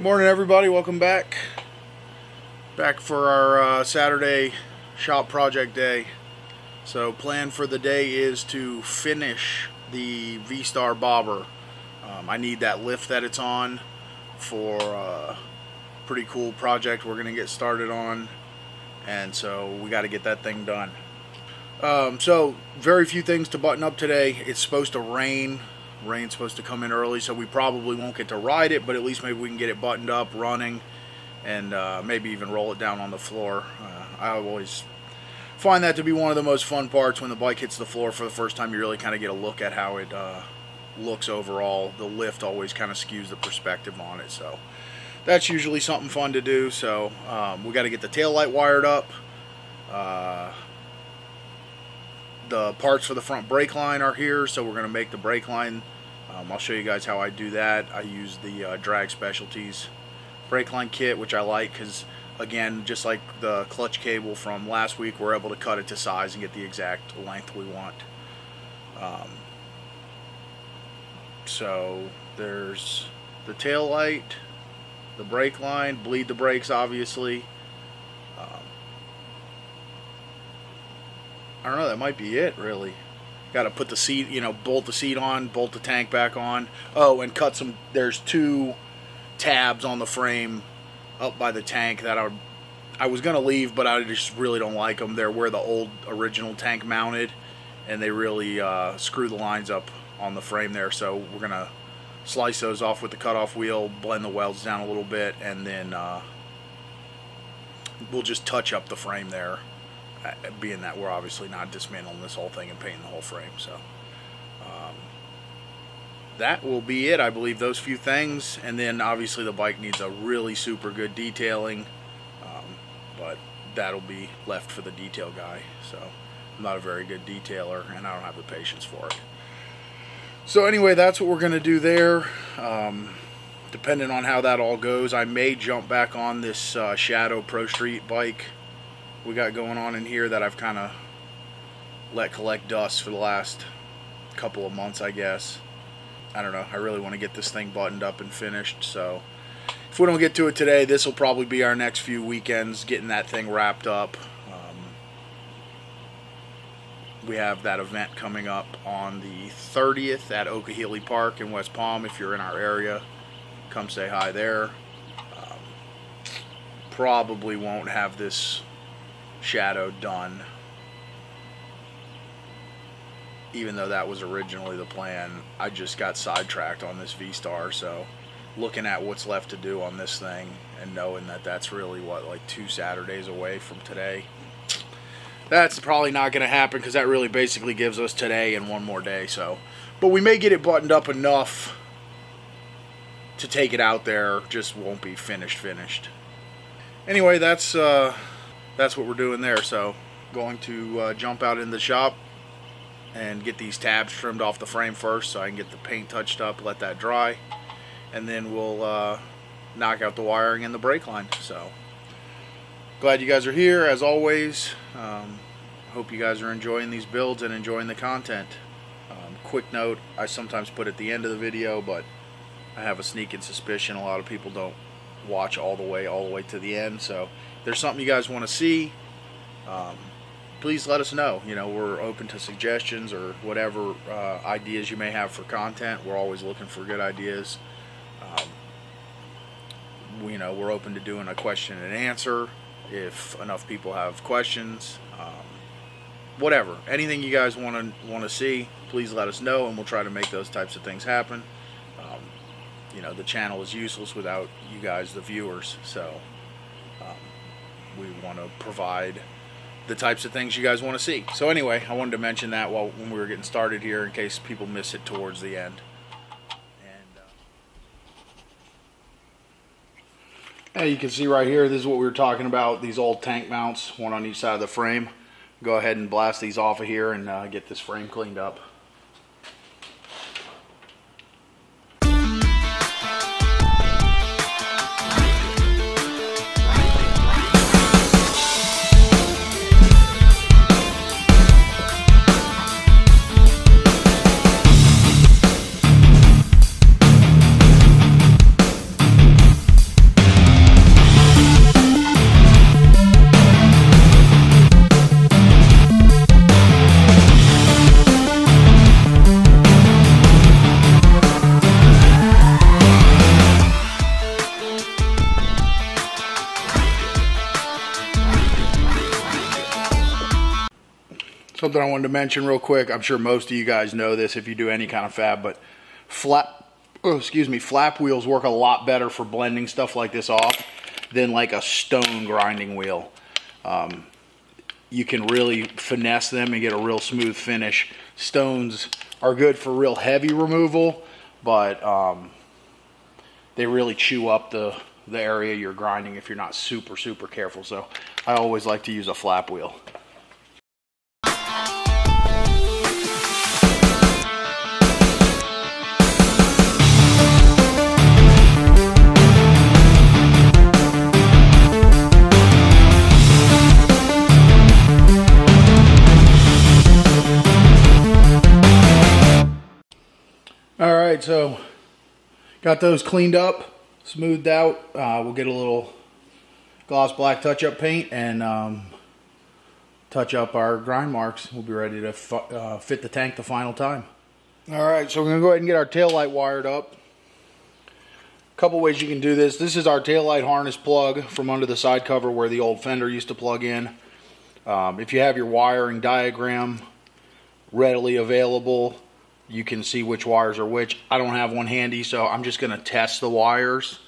Good morning, everybody. Welcome back for our Saturday shop project day. So plan for the day is to finish the Vstar bobber. I need that lift that it's on for a pretty cool project we're gonna get started on, and so we got to get that thing done. So very few things to button up today. It's supposed to rain. Rain's supposed to come in early, so we probably won't get to ride it, but at least maybe we can get it buttoned up, running, and maybe even roll it down on the floor. I always find that to be one of the most fun parts when the bike hits the floor for the first time. You really kind of get a look at how it looks overall. The lift always kind of skews the perspective on it, so that's usually something fun to do. So we got to get the tail light wired up. The parts for the front brake line are here, so we're going to make the brake line. I'll show you guys how I do that. I use the Drag Specialties brake line kit, which I like because, again, just like the clutch cable from last week, we're able to cut it to size and get the exact length we want. So there's the tail light, the brake line, bleed the brakes obviously. I don't know, that might be it really. Got to put the seat, bolt the seat on, bolt the tank back on. Oh, and cut some, there's two tabs on the frame up by the tank that I was going to leave, but I just really don't like them. They're where the old original tank mounted, and they really screw the lines up on the frame there. So we're going to slice those off with the cutoff wheel, blend the welds down a little bit, and then we'll just touch up the frame there. Being that we're obviously not dismantling this whole thing and painting the whole frame. So that will be it, I believe, those few things. And then obviously the bike needs a really super good detailing, but that'll be left for the detail guy. So I'm not a very good detailer and I don't have the patience for it. So anyway, that's what we're going to do there. Depending on how that all goes, I may jump back on this Shadow Pro Street bike we got going on in here that I've kind of let collect dust for the last couple of months, I guess. I don't know. I really want to get this thing buttoned up and finished, so if we don't get to it today, this will probably be our next few weekends, getting that thing wrapped up. We have that event coming up on the 30th at Okehilly Park in West Palm. If you're in our area, come say hi there. Probably won't have this Shadow done, even though that was originally the plan. I just got sidetracked on this Vstar, so looking at what's left to do on this thing and knowing that that's really what, like 2 Saturdays away from today, that's probably not going to happen, because that really basically gives us today and one more day. So, but we may get it buttoned up enough to take it out there, just won't be finished. Anyway, that's what we're doing there. So going to jump out in the shop and get these tabs trimmed off the frame first so I can get the paint touched up, let that dry, and then we'll knock out the wiring and the brake line. So glad you guys are here as always. Hope you guys are enjoying these builds and enjoying the content. Quick note, I sometimes put at the end of the video, but I have a sneaking suspicion a lot of people don't watch all the way to the end. So if there's something you guys want to see, please let us know. We're open to suggestions or whatever ideas you may have for content. We're always looking for good ideas. We're open to doing a question and answer if enough people have questions. Whatever, anything you guys want to see, please let us know, and we'll try to make those types of things happen. The channel is useless without you guys, the viewers, so we want to provide the types of things you guys want to see. So anyway, I wanted to mention that when we were getting started here, in case people miss it towards the end. And you can see right here, this is what we were talking about, these old tank mounts, one on each side of the frame. Go ahead and blast these off of here and get this frame cleaned up. Something I wanted to mention real quick. I'm sure most of you guys know this if you do any kind of fab, but flap wheels work a lot better for blending stuff like this off than like a stone grinding wheel. You can really finesse them and get a real smooth finish. Stones are good for real heavy removal, but they really chew up the area you're grinding if you're not super careful. So I always like to use a flap wheel. All right, so got those cleaned up, smoothed out. We'll get a little gloss black touch-up paint and touch up our grind marks. We'll be ready to fit the tank the final time. All right, so we're gonna go ahead and get our taillight wired up. A couple ways you can do this. This is our taillight harness plug from under the side cover where the old fender used to plug in. If you have your wiring diagram readily available, you can see which wires are which. I don't have one handy, so I'm just going to test the wires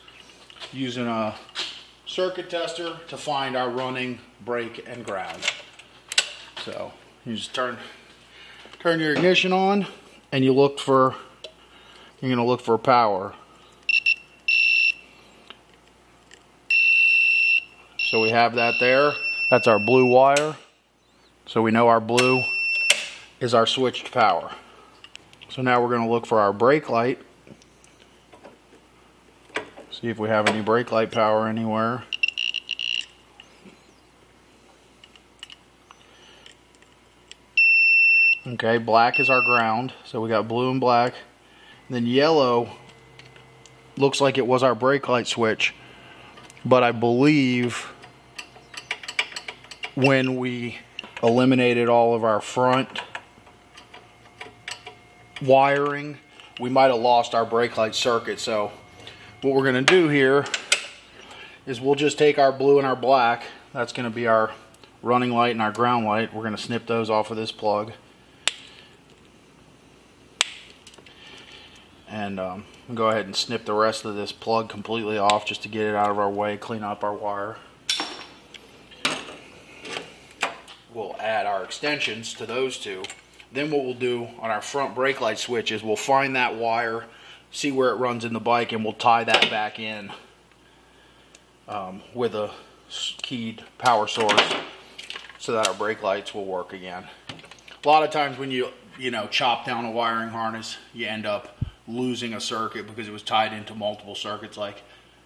using a circuit tester to find our running, brake, and ground. So you just turn your ignition on, and you're going to look for power. So we have that there. That's our blue wire. So we know our blue is our switched power. So now we're going to look for our brake light. See if we have any brake light power anywhere. Okay, black is our ground. So we got blue and black. And then yellow looks like it was our brake light switch. But I believe when we eliminated all of our front wiring, we might have lost our brake light circuit. So what we're going to do here is we'll just take our blue and our black. That's going to be our running light and our ground light. We're going to snip those off of this plug. And go ahead and snip the rest of this plug completely off just to get it out of our way, clean up our wire. We'll add our extensions to those two. Then what we'll do on our front brake light switch is we'll find that wire, see where it runs in the bike, and we'll tie that back in with a keyed power source so that our brake lights will work again. A lot of times when you chop down a wiring harness, you end up losing a circuit because it was tied into multiple circuits. Like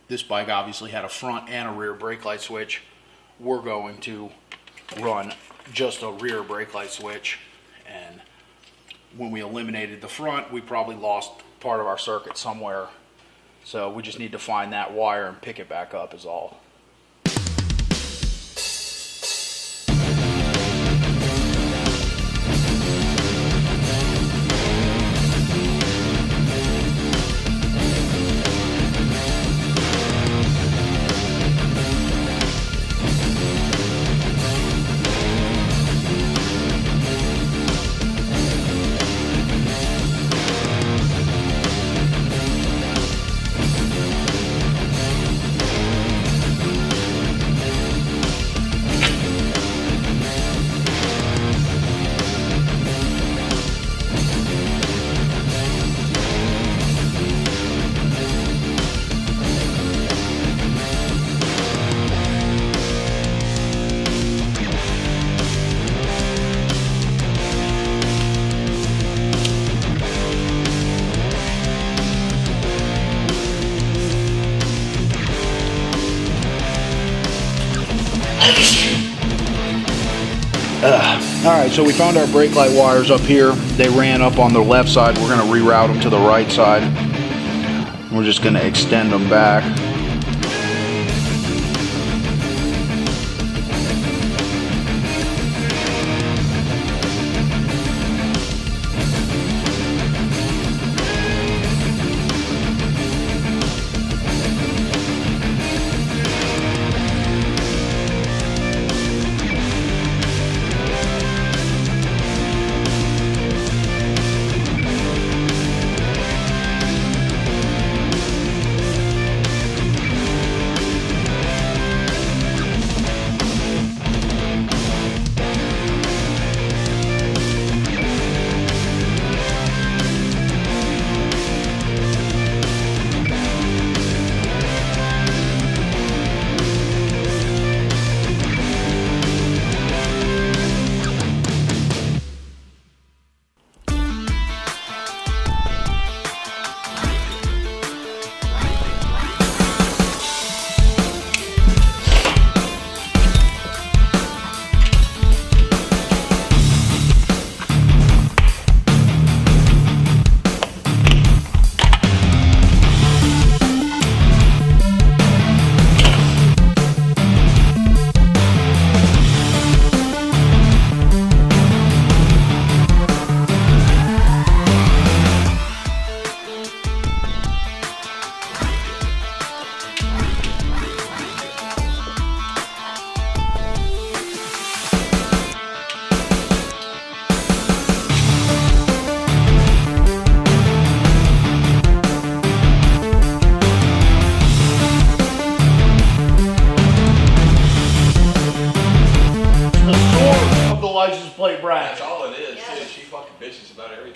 this bike obviously had a front and a rear brake light switch. We're going to run just a rear brake light switch. And when we eliminated the front, we probably lost part of our circuit somewhere. So we just need to find that wire and pick it back up is all. Alright, so we found our brake light wires up here. They ran up on the left side. We're going to reroute them to the right side. We're just going to extend them back.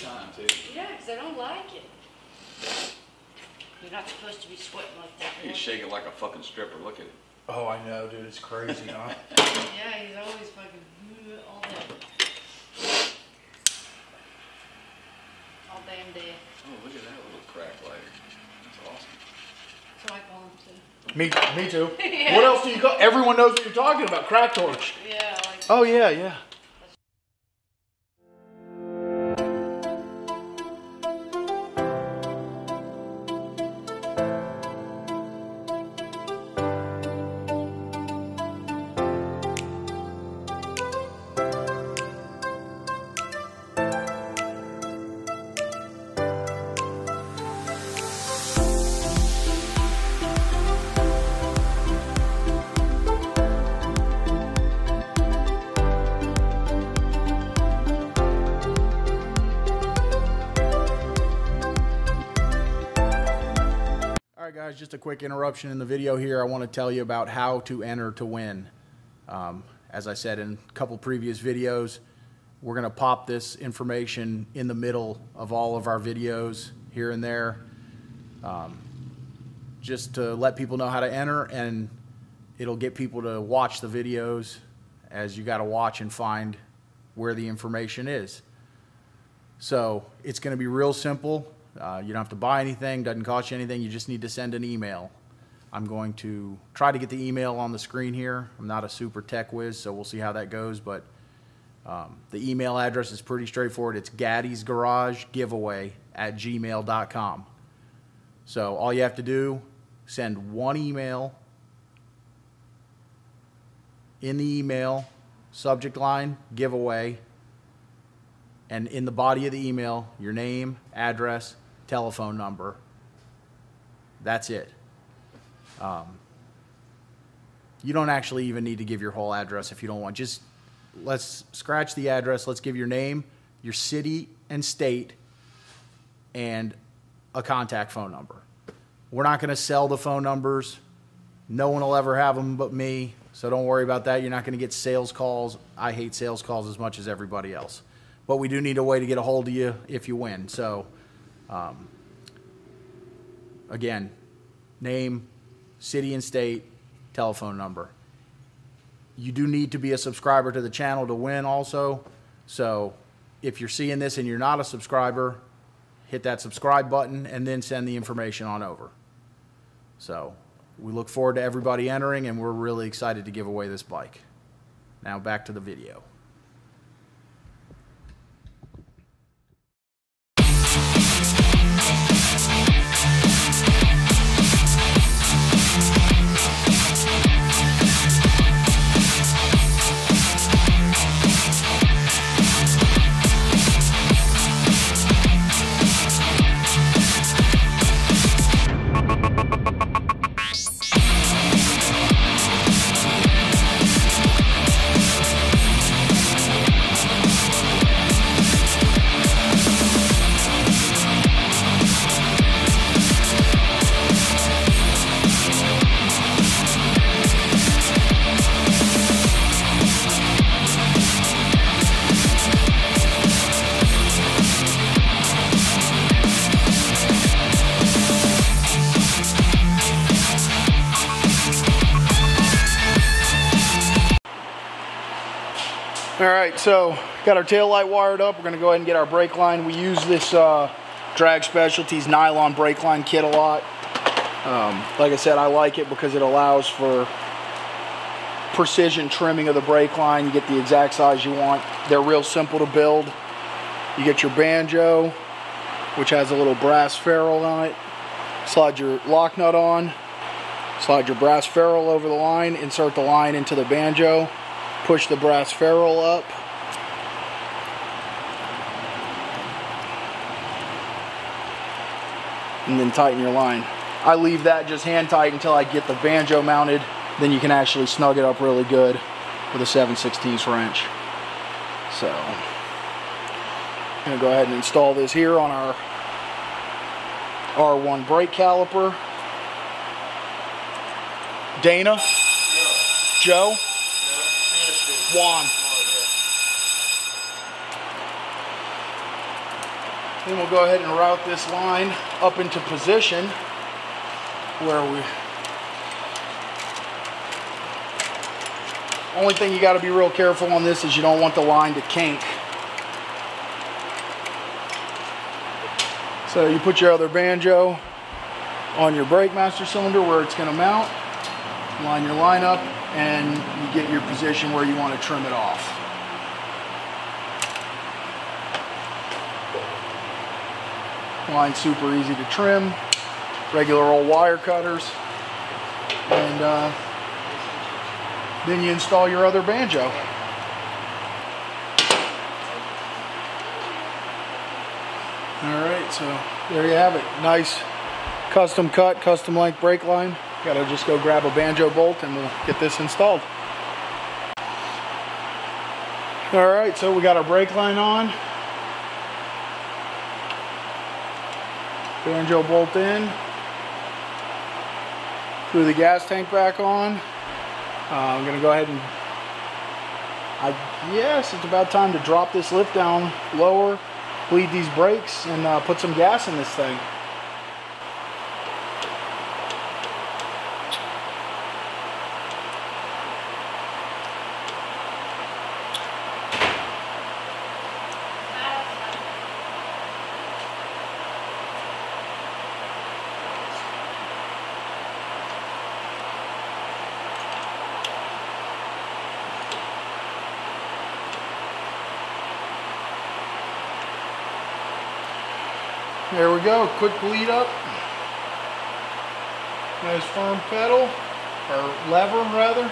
time, too. Yeah, because I don't like it. You're not supposed to be sweating like that. He's shaking like a fucking stripper. Look at it. Oh, I know, dude. It's crazy, huh? Yeah, he's always fucking all day. All damn day. Oh, look at that little crack lighter. That's awesome. So I call him too. Me too. Yeah. What else do you call? Everyone knows what you're talking about. Crack torch. Yeah, like. Oh yeah, yeah. All right, guys, just a quick interruption in the video here. I want to tell you about how to enter to win. As I said in a couple previous videos, we're going to pop this information in the middle of all of our videos here and there, just to let people know how to enter, and it'll get people to watch the videos as you got to watch and find where the information is. So it's going to be real simple. You don't have to buy anything, doesn't cost you anything, you just need to send an email. I'm going to try to get the email on the screen here. I'm not a super tech whiz, so we'll see how that goes, but the email address is pretty straightforward. It's gaddysgaragegiveaway@gmail.com. So all you have to do, send one email. In the email, subject line, giveaway, and in the body of the email, your name, address, telephone number. That's it. You don't actually even need to give your whole address if you don't want. Just let's scratch the address. Let's give your name, your city and state, and a contact phone number. We're not going to sell the phone numbers. No one will ever have them but me, so don't worry about that. You're not going to get sales calls. I hate sales calls as much as everybody else. But we do need a way to get a hold of you if you win. So, again, name, city and state, telephone number. You do need to be a subscriber to the channel to win also. So if you're seeing this and you're not a subscriber, hit that subscribe button and then send the information on over. So we look forward to everybody entering, and we're really excited to give away this bike. Now back to the video. All right, so got our tail light wired up. We're gonna go ahead and get our brake line. We use this Drag Specialties nylon brake line kit a lot. Like I said, I like it because it allows for precision trimming of the brake line. You get the exact size you want. They're real simple to build. You get your banjo, which has a little brass ferrule on it. Slide your lock nut on. Slide your brass ferrule over the line. Insert the line into the banjo. Push the brass ferrule up. And then tighten your line. I leave that just hand tight until I get the banjo mounted. Then you can actually snug it up really good with a 7/16 wrench. So, I'm going to go ahead and install this here on our R1 brake caliper. Dana? Joe? Juan. Then we'll go ahead and route this line up into position where we... Only thing you got to be real careful on this is you don't want the line to kink. So you put your other banjo on your brake master cylinder where it's going to mount, line your line up, and you get your position where you want to trim it off. Line's super easy to trim, regular old wire cutters, and then you install your other banjo. Alright, so there you have it. Nice custom cut, custom length brake line. Gotta just go grab a banjo bolt and we'll get this installed. Alright, so we got our brake line on. Banjo bolt in. Threw the gas tank back on. I'm going to go ahead and, yes, it's about time to drop this lift down lower, bleed these brakes, and put some gas in this thing. There we go, quick bleed up. Nice firm pedal, or lever rather.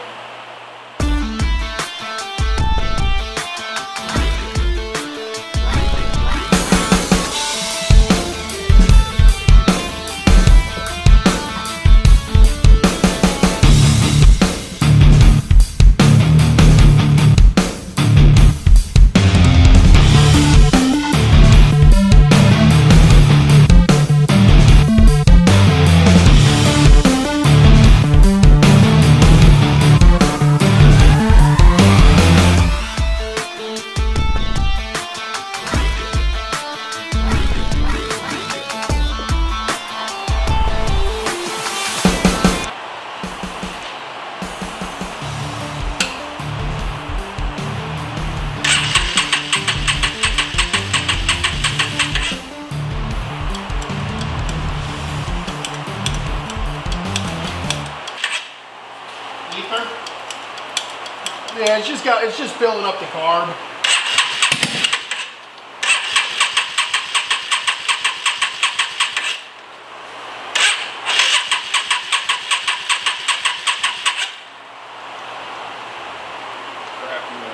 Yeah, it's just filling up the carb.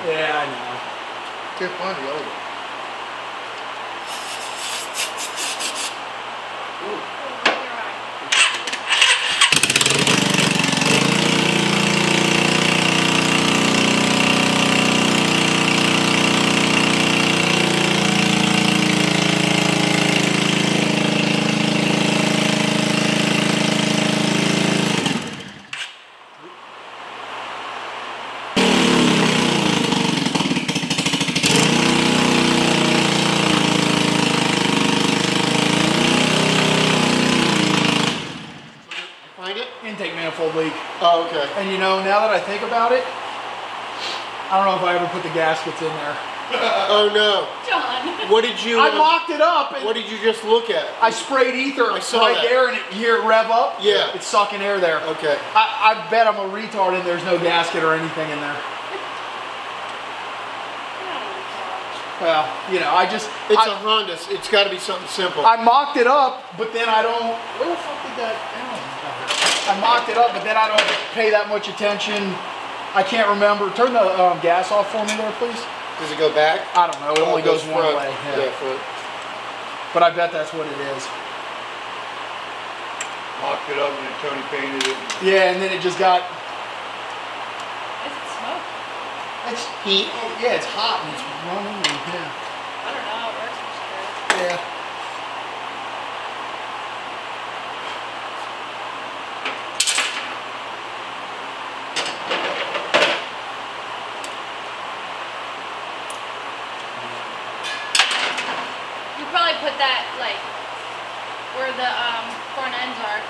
Yeah, I know. Can't find the other one. Intake manifold leak. Oh, okay. And you know, now that I think about it, I don't know if I ever put the gaskets in there. Oh no. John. What did you... I mocked it up. And what did you just look at? I sprayed ether I saw right that. there, and you hear it rev up. Yeah. It's sucking air there. Okay. I bet I'm a retard and there's no gasket or anything in there. Well, you know, It's a Honda. It's got to be something simple. I mocked it up, but then I don't... Where the fuck did that... I mocked it up, but then I don't pay that much attention. I can't remember. Turn the gas off for me there, please. Does it go back? I don't know. It only goes one front. way. Yeah, front. But I bet that's what it is. Mocked it up and then Tony painted it. Yeah, and then it just got... Why does it smoke? It's heat. Yeah, it's hot and it's running. And, yeah. I don't know how it works. I'm sure. Yeah. You probably put that the front ends are.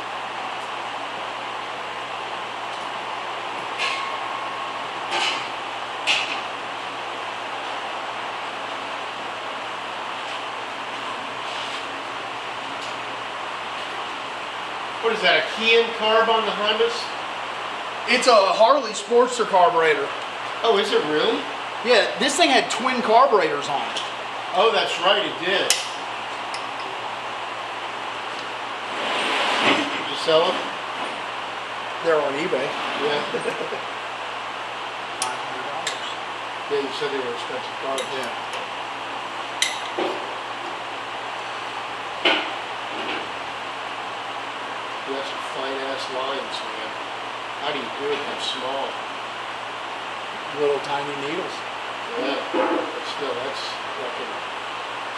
What is that, a Kian carb on the Hondas? It's a Harley Sportster carburetor. Oh, is it really? Yeah, this thing had twin carburetors on it. Oh, that's right, it did. Did you sell them? They're on eBay. Yeah. $500. Yeah, you said they were expensive cars. Yeah. You have some fine-ass lines, man. How do you do it that small? Little tiny needles. Yeah, but still, that's fucking...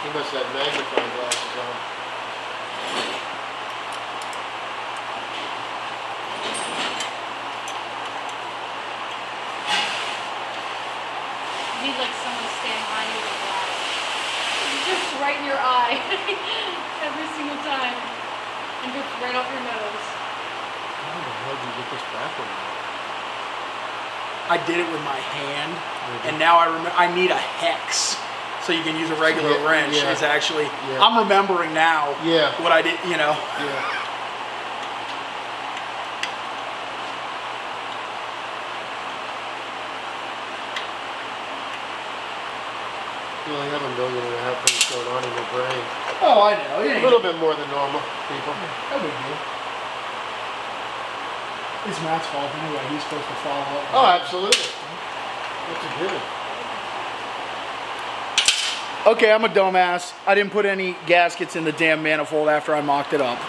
He must have magnifying glasses on. You need like someone to stand behind you with a glass. Just right in your eye. Every single time. And just right off your nose. How the hell did you get this backward? I did it with my hand, and now I remember I need a hex, so you can use a regular Yeah, wrench. yeah. It's actually Yeah. I'm remembering now. Yeah. What I did, you know. Yeah. You only have 1.5 million things going on in your brain. Oh, I know. A little bit more than normal people. No big deal. It's Matt's fault anyway. He's supposed to follow up. Oh, absolutely. What's it doing? Okay, I'm a dumbass. I didn't put any gaskets in the damn manifold after I mocked it up.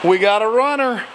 We got a runner.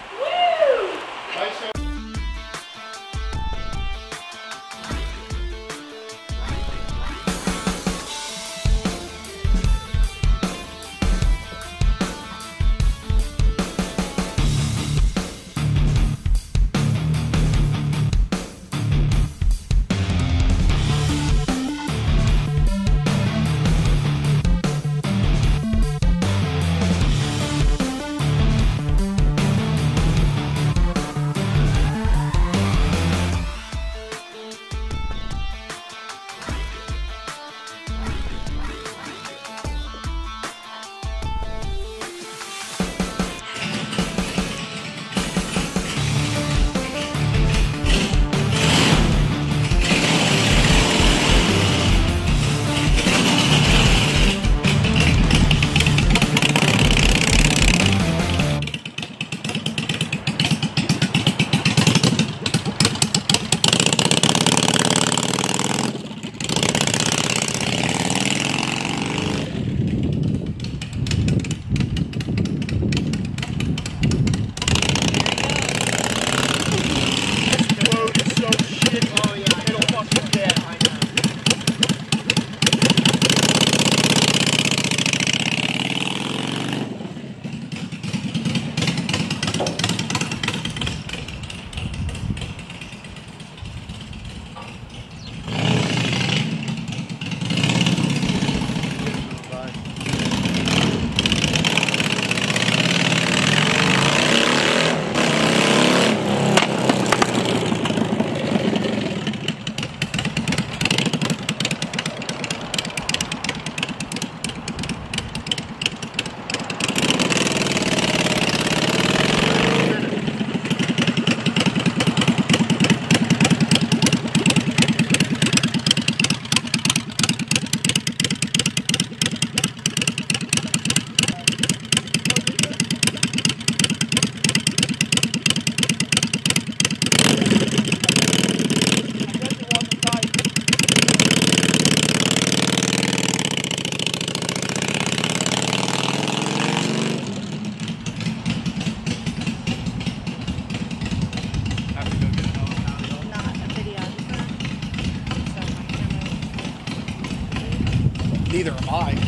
high.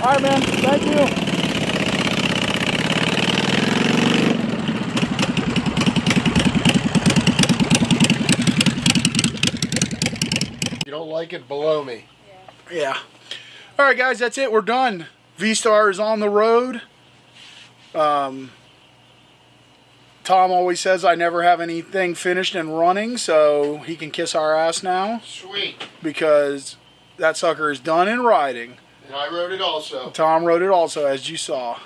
All right, man. Thank you. You don't like it, below me. Yeah. All right, guys. That's it. We're done. Vstar is on the road. Tom always says I never have anything finished and running, so he can kiss our ass now Sweet. because that sucker is done and riding. And I wrote it also. Tom wrote it also, as you saw.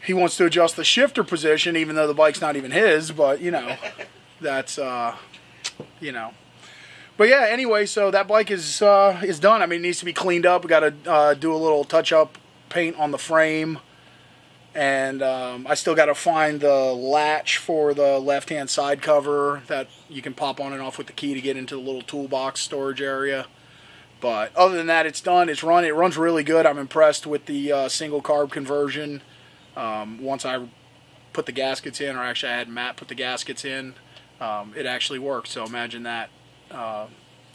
He wants to adjust the shifter position, even though the bike's not even his, but, you know, that's, you know. But, yeah, anyway, so that bike is done. I mean, it needs to be cleaned up. We got to do a little touch-up paint on the frame. And I still got to find the latch for the left-hand side cover that you can pop on and off with the key to get into the little toolbox storage area. But other than that, it's done. It's run. It runs really good. I'm impressed with the single carb conversion. Once I put the gaskets in, or actually I had Matt put the gaskets in, it actually worked. So imagine that.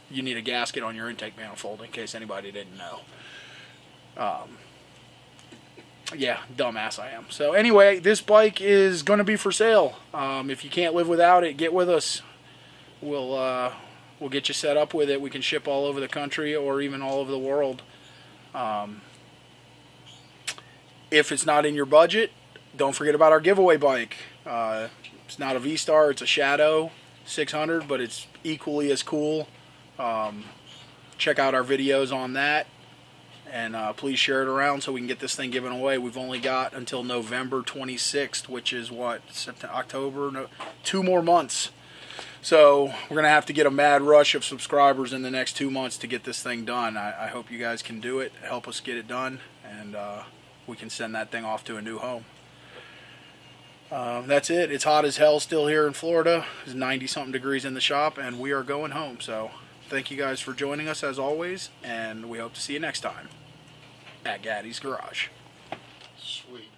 You need a gasket on your intake manifold in case anybody didn't know. Yeah, dumbass I am. So anyway, this bike is going to be for sale. If you can't live without it, get with us. We'll get you set up with it. We can ship all over the country or even all over the world. If it's not in your budget, don't forget about our giveaway bike. It's not a Vstar, it's a Shadow 600, but it's equally as cool. Check out our videos on that. And please share it around so we can get this thing given away. We've only got until November 26th, which is what, September, October? No, 2 more months. So we're going to have to get a mad rush of subscribers in the next 2 months to get this thing done. I hope you guys can do it, help us get it done, and we can send that thing off to a new home. That's it. It's hot as hell still here in Florida. It's 90-something degrees in the shop, and we are going home. So thank you guys for joining us as always, and we hope to see you next time at Gaddy's Garage. Sweet.